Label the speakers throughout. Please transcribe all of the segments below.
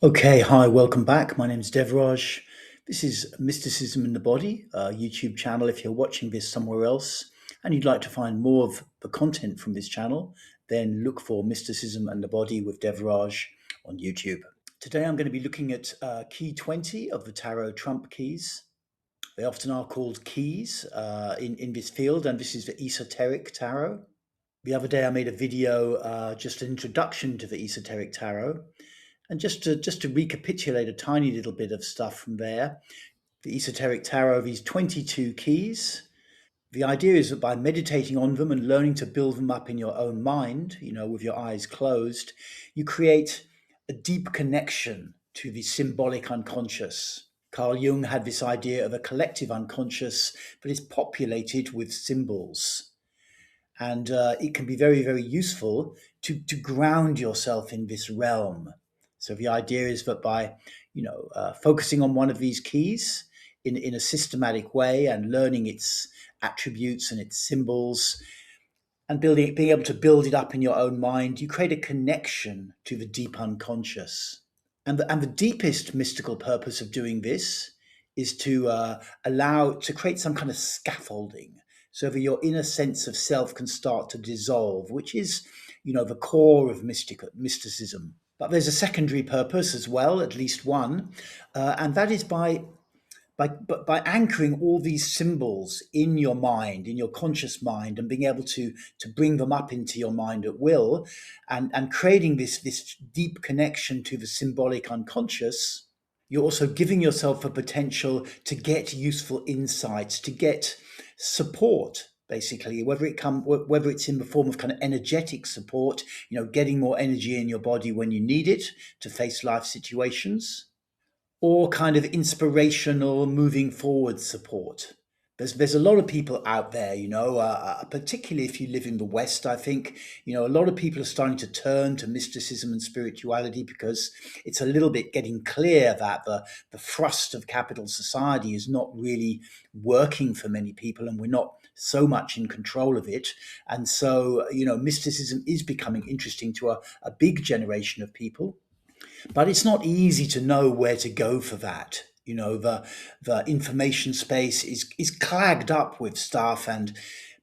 Speaker 1: Okay, hi, welcome back. My name is Devraj. This is Mysticism in the Body, a YouTube channel. If you're watching this somewhere else and you'd like to find more of the content from this channel, then look for Mysticism and the Body with Devraj on YouTube. Today I'm going to be looking at key 20 of the Tarot Trump keys. They often are called keys in this field, and this is the esoteric tarot. The other day I made a video, just an introduction to the esoteric tarot. And just to recapitulate a tiny little bit of stuff from there, the esoteric tarot, these 22 keys. The idea is that by meditating on them and learning to build them up in your own mind, with your eyes closed, you create a deep connection to the symbolic unconscious. Carl Jung had this idea of a collective unconscious that is populated with symbols. And it can be very, very useful to ground yourself in this realm. So the idea is that by focusing on one of these keys in a systematic way and learning its attributes and its symbols and being able to build it up in your own mind, you create a connection to the deep unconscious. And the deepest mystical purpose of doing this is to create some kind of scaffolding so that your inner sense of self can start to dissolve, which is, the core of mysticism. But there's a secondary purpose as well, at least one, and that is by anchoring all these symbols in your mind, in your conscious mind, and being able to bring them up into your mind at will, and creating this deep connection to the symbolic unconscious, you're also giving yourself the potential to get useful insights, to get support, basically, whether it's in the form of kind of energetic support, getting more energy in your body when you need it to face life situations, or kind of inspirational moving forward support. There's a lot of people out there, particularly if you live in the West. I think a lot of people are starting to turn to mysticism and spirituality because it's a little bit getting clear that the thrust of capital society is not really working for many people, and we're not so much in control of it. And so mysticism is becoming interesting to a big generation of people. But it's not easy to know where to go for that. The information space is clagged up with stuff, and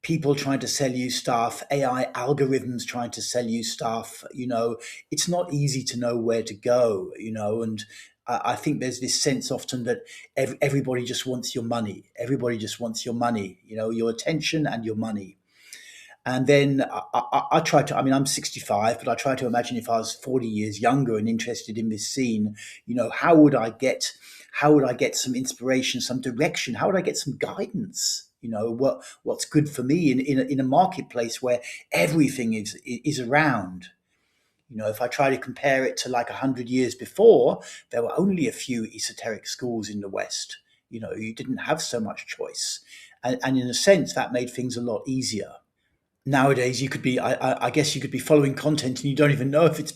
Speaker 1: people trying to sell you stuff, AI algorithms trying to sell you stuff. It's not easy to know where to go, and I think there's this sense often that everybody just wants your money. Everybody just wants your money, your attention and your money. And then I try to, I mean, I'm 65, but I try to imagine if I was 40 years younger and interested in this scene, how would I get some inspiration, some direction? How would I get some guidance? What's good for me in a marketplace where everything is around. If I try to compare it to like 100 years before, there were only a few esoteric schools in the West. You didn't have so much choice. And in a sense, that made things a lot easier. Nowadays you could be I guess you could be following content and you don't even know if it's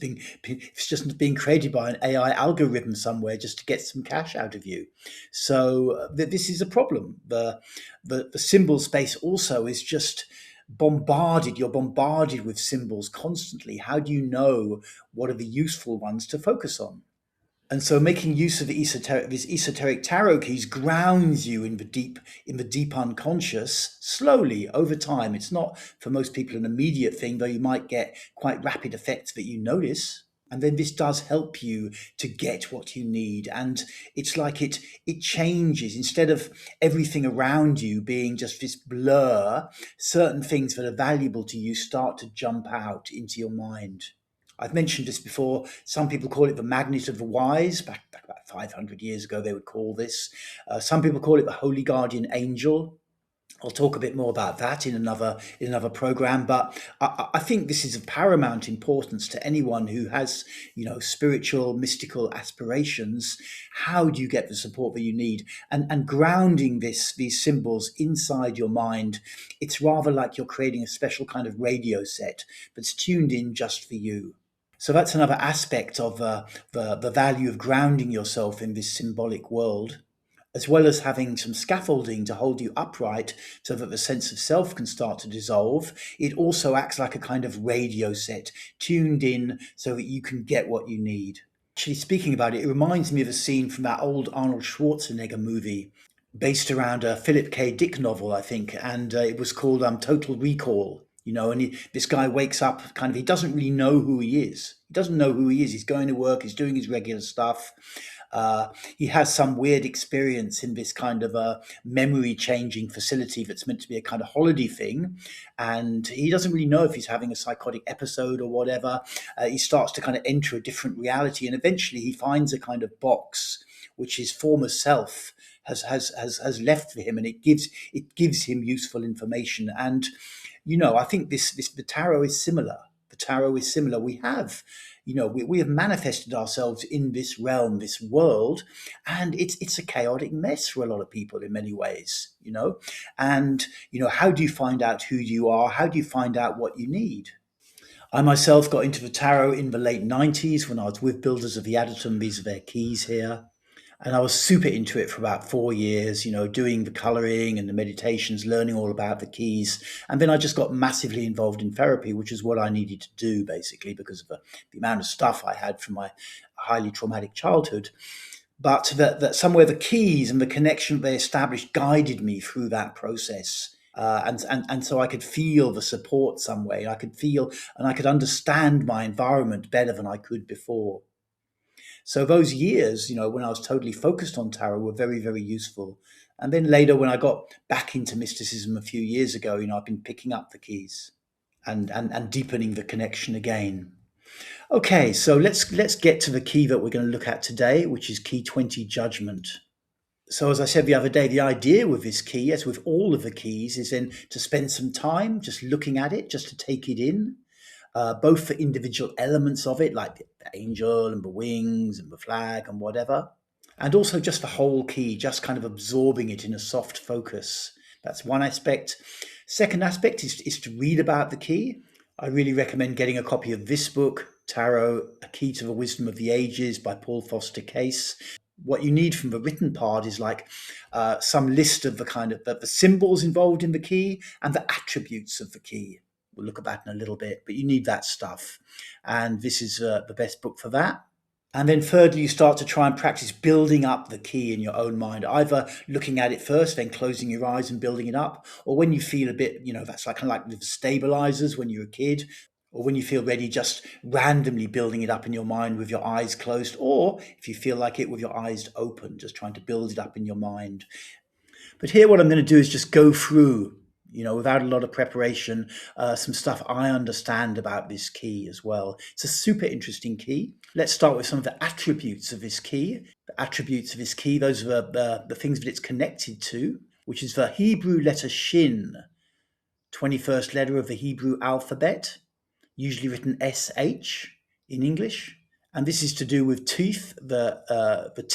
Speaker 1: just being created by an AI algorithm somewhere just to get some cash out of you. So this is a problem. The symbol space also is just bombarded. You're bombarded with symbols constantly. How do you know what are the useful ones to focus on? And so making use of these esoteric tarot keys grounds you in the deep unconscious slowly over time. It's not for most people an immediate thing, though you might get quite rapid effects that you notice. And then this does help you to get what you need. And it's like it changes. Instead of everything around you being just this blur, certain things that are valuable to you start to jump out into your mind. I've mentioned this before. Some people call it the magnet of the wise. Back about 500 years ago, they would call this. Some people call it the holy guardian angel. I'll talk a bit more about that in another program. But I think this is of paramount importance to anyone who has, spiritual, mystical aspirations. How do you get the support that you need? And grounding these symbols inside your mind, it's rather like you're creating a special kind of radio set that's tuned in just for you. So that's another aspect of the value of grounding yourself in this symbolic world, as well as having some scaffolding to hold you upright so that the sense of self can start to dissolve. It also acts like a kind of radio set tuned in so that you can get what you need. Actually, speaking about it, it reminds me of a scene from that old Arnold Schwarzenegger movie based around a Philip K. Dick novel, I think, and it was called Total Recall. And this guy wakes up kind of, he doesn't really know who he is. He doesn't know who he is. He's going to work, he's doing his regular stuff. Uh, he has some weird experience in this kind of a memory changing facility that's meant to be a kind of holiday thing. And he doesn't really know if he's having a psychotic episode or whatever. He starts to kind of enter a different reality. And eventually he finds a kind of box which his former self has left for him, and it gives him useful information. And I think this the tarot is similar. The tarot is similar. We have, we have manifested ourselves in this realm, this world, and it's a chaotic mess for a lot of people in many ways. And how do you find out who you are? How do you find out what you need? I myself got into the tarot in the late 90s when I was with Builders of the Adytum. These are their keys here. And I was super into it for about 4 years, doing the coloring and the meditations, learning all about the keys. And then I just got massively involved in therapy, which is what I needed to do, basically, because of the amount of stuff I had from my highly traumatic childhood. But that somewhere the keys and the connection they established guided me through that process. And so I could feel the support some way. I could feel and I could understand my environment better than I could before. So those years, when I was totally focused on tarot, were very, very useful. And then later, when I got back into mysticism a few years ago, I've been picking up the keys and deepening the connection again. Okay, so let's get to the key that we're going to look at today, which is key 20, judgment. So as I said the other day, the idea with this key, as with all of the keys, is then to spend some time just looking at it, just to take it in, both for individual elements of it, like the angel and the wings and the flag and whatever, and also just the whole key, just kind of absorbing it in a soft focus. That's one aspect. Second aspect is to read about the key. I really recommend getting a copy of this book, Tarot, A Key to the Wisdom of the Ages by Paul Foster Case. What you need from the written part is like some list of the kind of the symbols involved in the key and the attributes of the key. We'll look at that in a little bit, but you need that stuff. And this is the best book for that. And then thirdly, you start to try and practice building up the key in your own mind, either looking at it first, then closing your eyes and building it up, or when you feel a bit, that's like kind of like with stabilizers when you're a kid, or when you feel ready, just randomly building it up in your mind with your eyes closed, or if you feel like it, with your eyes open, just trying to build it up in your mind. But here, what I'm going to do is just go through, without a lot of preparation, some stuff I understand about this key as well. It's a super interesting key. Let's start with some of the attributes of this key. The attributes of this key, those are the things that it's connected to, which is the Hebrew letter Shin, 21st letter of the Hebrew alphabet, usually written SH in English. And this is to do with teeth, the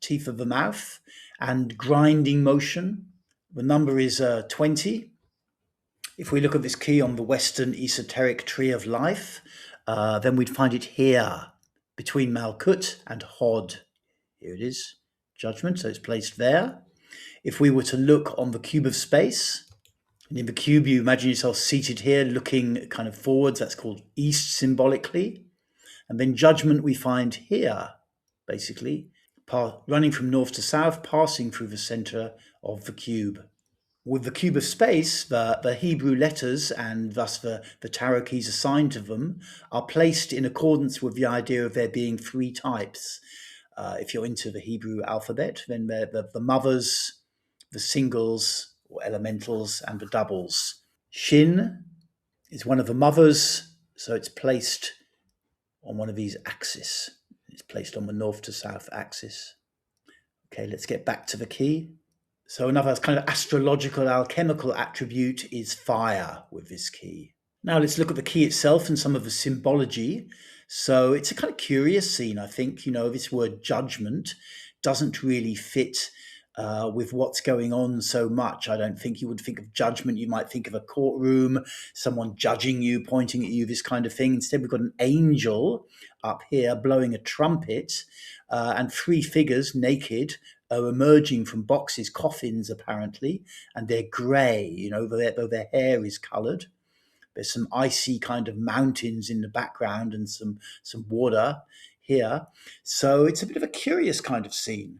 Speaker 1: teeth of the mouth, and grinding motion. The number is 20. If we look at this key on the Western esoteric tree of life, then we'd find it here, between Malkut and Hod. Here it is, judgment, so it's placed there. If we were to look on the cube of space, and in the cube you imagine yourself seated here looking kind of forwards, that's called east symbolically. And then judgment we find here, basically, running from north to south, passing through the center of the cube. With the cube of space, the Hebrew letters and thus the tarot keys assigned to them are placed in accordance with the idea of there being three types. If you're into the Hebrew alphabet, then the mothers, the singles or elementals, and the doubles. Shin is one of the mothers, so it's placed on one of these axes. It's placed on the north to south axis. Okay, let's get back to the key. So another kind of astrological alchemical attribute is fire with this key. Now let's look at the key itself and some of the symbology. So it's a kind of curious scene, I think. This word judgment doesn't really fit with what's going on so much. I don't think you would think of judgment. You might think of a courtroom, someone judging you, pointing at you, this kind of thing. Instead, we've got an angel up here blowing a trumpet, and three figures naked are emerging from boxes, coffins apparently, and they're grey, though their hair is coloured. There's some icy kind of mountains in the background and some water here. So it's a bit of a curious kind of scene.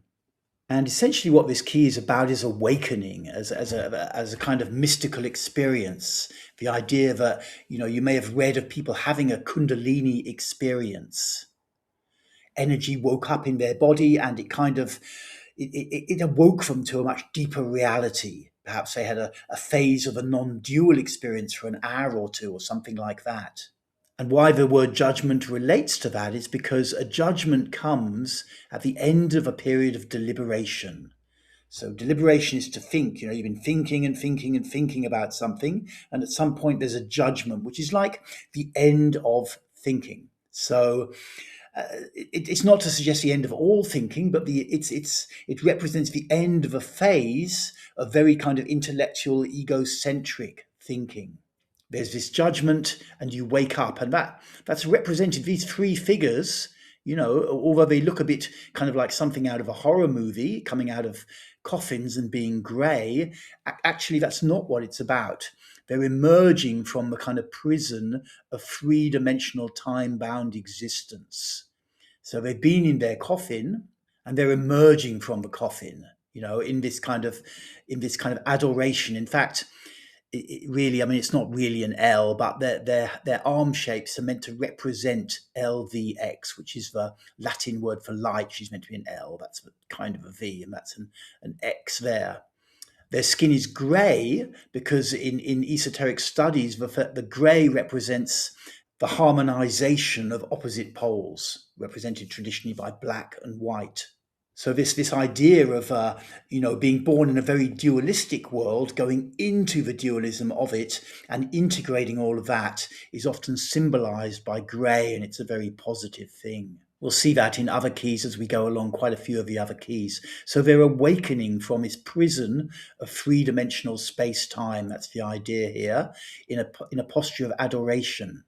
Speaker 1: And essentially, what this key is about is awakening as a kind of mystical experience. The idea that, you may have read of people having a Kundalini experience. Energy woke up in their body and it kind of it awoke them to a much deeper reality. Perhaps they had a phase of a non-dual experience for an hour or two or something like that. And why the word judgment relates to that is because a judgment comes at the end of a period of deliberation. So deliberation is to think. You've been thinking and thinking and thinking about something, and at some point there's a judgment, which is like the end of thinking. So it's not to suggest the end of all thinking, but it represents the end of a phase of very kind of intellectual, egocentric thinking. There's this judgment, and you wake up, and that's represented. These three figures, although they look a bit kind of like something out of a horror movie, coming out of coffins and being grey. Actually, that's not what it's about. They're emerging from the kind of prison of three-dimensional time-bound existence. So they've been in their coffin and they're emerging from the coffin, in this kind of adoration. In fact, it really, I mean, it's not really an L, but their arm shapes are meant to represent LVX, which is the Latin word for light, which is meant to be an L. That's kind of a V, and that's an X there. Their skin is grey because in esoteric studies, the grey represents the harmonization of opposite poles, represented traditionally by black and white. So this idea of being born in a very dualistic world, going into the dualism of it and integrating all of that is often symbolized by grey, and it's a very positive thing. We'll see that in other keys as we go along, quite a few of the other keys. So they're awakening from this prison of three-dimensional space-time. That's the idea here, in a posture of adoration.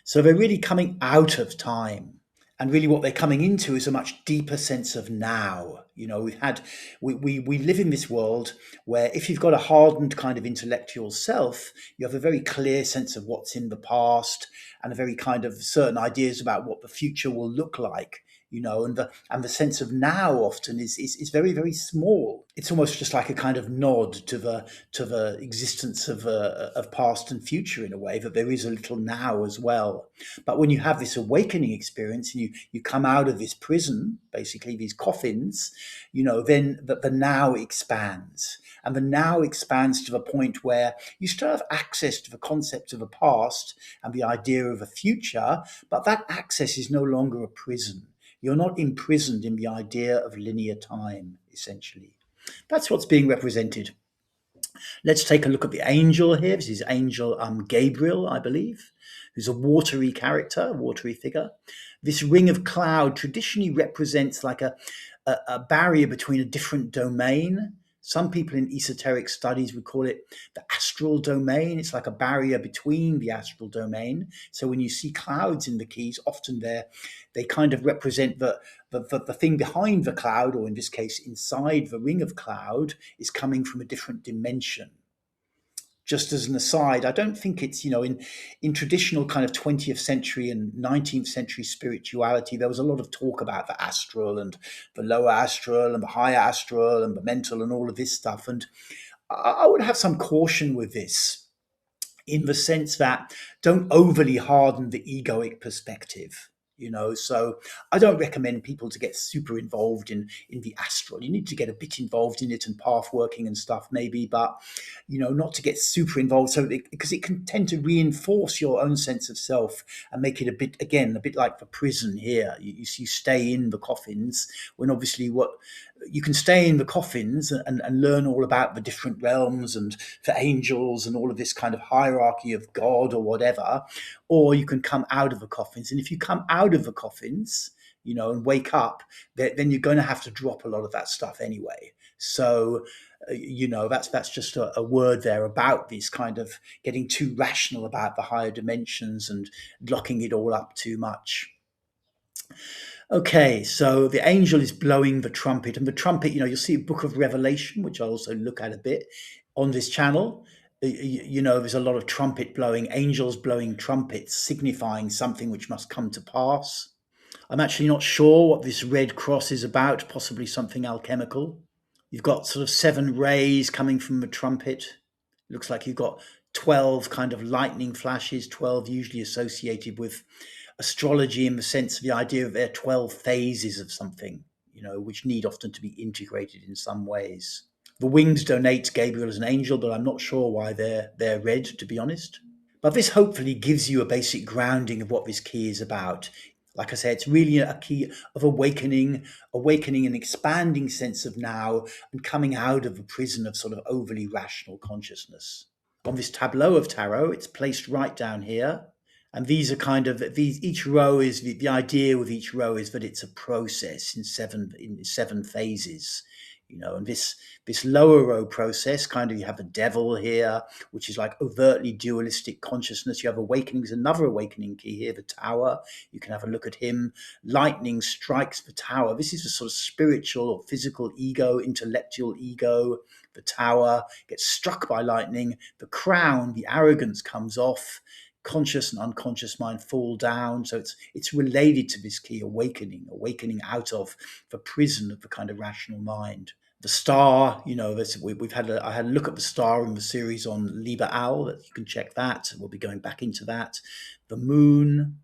Speaker 1: So they're really coming out of time. And really what they're coming into is a much deeper sense of now. We live in this world where if you've got a hardened kind of intellectual self, you have a very clear sense of what's in the past and a very kind of certain ideas about what the future will look like. And the sense of now often is very, very small. It's almost just like a kind of nod to the existence of past and future, in a way, that there is a little now as well. But when you have this awakening experience and you come out of this prison, basically these coffins, then the now expands. And the now expands to the point where you still have access to the concept of the past and the idea of a future, but that access is no longer a prison. You're not imprisoned in the idea of linear time, essentially. That's what's being represented. Let's take a look at the angel here. This is Angel Gabriel, I believe, who's a watery character, a watery figure. This ring of cloud traditionally represents like a barrier between a different domain. Some people in esoteric studies would call it the astral domain. It's like a barrier between the astral domain. So when you see clouds in the keys, often they kind of represent the thing behind the cloud, or in this case, inside the ring of cloud, is coming from a different dimension. Just as an aside, I don't think it's, in traditional kind of 20th century and 19th century spirituality, there was a lot of talk about the astral and the lower astral and the higher astral and the mental and all of this stuff. And I would have some caution with this, in the sense that don't overly harden the egoic perspective. So I don't recommend people to get super involved in the astral. You need to get a bit involved in it and path working and stuff maybe, but not to get super involved, because it can tend to reinforce your own sense of self and make it a bit like the prison here. You stay in the coffins, when obviously what you can stay in the coffins and learn all about the different realms and the angels and all of this kind of hierarchy of God or whatever, or you can come out of the coffins. And if you come out of the coffins, and wake up, then you're going to have to drop a lot of that stuff anyway. So, that's just a word there about this kind of getting too rational about the higher dimensions and locking it all up too much. Okay, so the angel is blowing the trumpet, and the trumpet, you'll see Book of Revelation, which I also look at a bit on this channel. There's a lot of trumpet blowing, angels blowing trumpets, signifying something which must come to pass. I'm actually not sure what this red cross is about, possibly something alchemical. You've got sort of 7 rays coming from the trumpet. Looks like you've got 12 kind of lightning flashes, 12 usually associated with astrology in the sense of the idea of there are 12 phases of something, which need often to be integrated in some ways. The wings donate Gabriel as an angel, but I'm not sure why they're red, to be honest. But this hopefully gives you a basic grounding of what this key is about. Like I say, it's really a key of awakening an expanding sense of now and coming out of the prison of sort of overly rational consciousness. On this tableau of tarot, it's placed right down here. And these are kind of these. Each row is the idea with each row is that it's a process in seven phases, And this lower row process, kind of, you have the devil here, which is like overtly dualistic consciousness. You have awakenings, another awakening key here, the tower. You can have a look at him. Lightning strikes the tower. This is a sort of spiritual or physical ego, intellectual ego. The tower gets struck by lightning. The crown, the arrogance comes off. Conscious and unconscious mind fall down. So it's related to this key awakening out of the prison of the kind of rational mind. The star, I had a look at the star in the series on Liber Owl. You can check that. We'll be going back into that. The moon,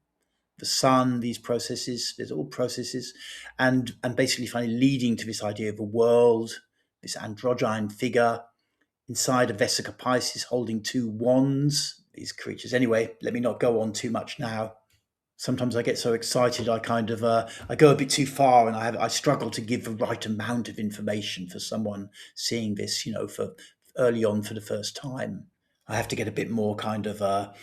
Speaker 1: the sun, these processes, there's all processes, and basically finally leading to this idea of a world, this androgyne figure inside a Vesica Piscis holding 2 wands, these creatures. Anyway, let me not go on too much now. Sometimes I get so excited, I kind of I go a bit too far, and I struggle to give the right amount of information for someone seeing this, for early on for the first time. I have to get a bit more kind of a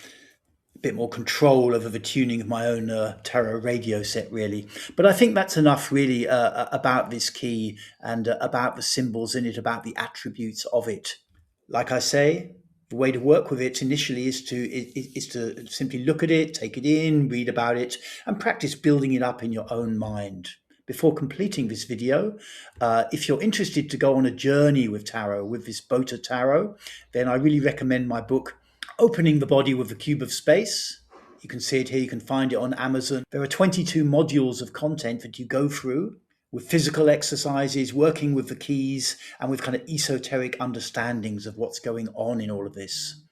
Speaker 1: bit more control over the tuning of my own tarot radio set, really. But I think that's enough, really, about this key and about the symbols in it, about the attributes of it. Like I say, the way to work with it initially is to simply look at it, take it in, read about it, and practice building it up in your own mind. Before completing this video, if you're interested to go on a journey with tarot, with this Bota Tarot, then I really recommend my book, Opening the Body with the Cube of Space. You can see it here, you can find it on Amazon. There are 22 modules of content that you go through with physical exercises, working with the keys, and with kind of esoteric understandings of what's going on in all of this.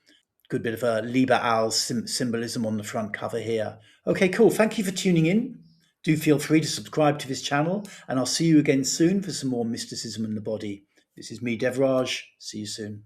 Speaker 1: Good bit of a Liber Owl symbolism on the front cover here. Okay, cool. Thank you for tuning in. Do feel free to subscribe to this channel, and I'll see you again soon for some more mysticism in the body. This is me, Devraj. See you soon.